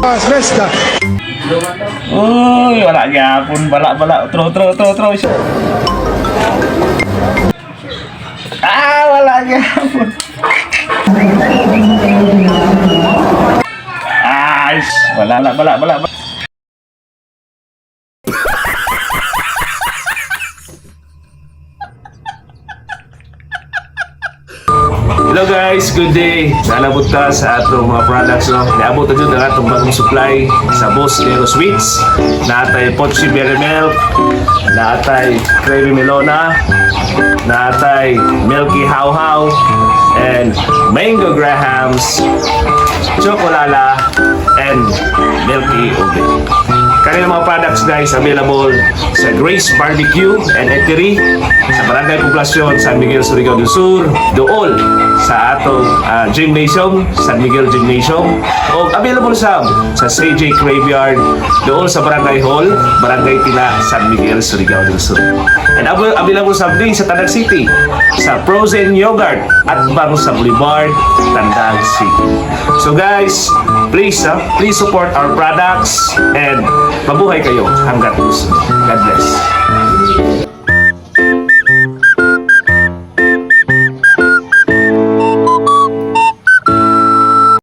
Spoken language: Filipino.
Basta. Uy, wala gyapon, bala. Tro. Wala gyapon. Bala. Hello guys, good day. Nalabot ka sa atong mga products, no? Naabot na dyan ang atong bagong supply sa Boss Aero Sweets. Naatay Pochi Berry Milk, naatay Creamy Melona, naatay Milky How How, and Mango Grahams, Chocolala, and Milky Ube. Kanilang mga products guys available sa Grace Barbecue and Eatery sa Barangay Poblacion, San Miguel, Surigao del Sur, dool sa atong gymnasium, San Miguel Gymnasium, o available sa CJ Graveyard dool sa Barangay Hall, Barangay Tina, San Miguel, Surigao del Sur. And available sa din sa Tandag City, sa Frozen Yogurt at bang sa Boulevard, Tandag City. So guys, please support our products and mabuhay kayo hanggat gusto. God bless.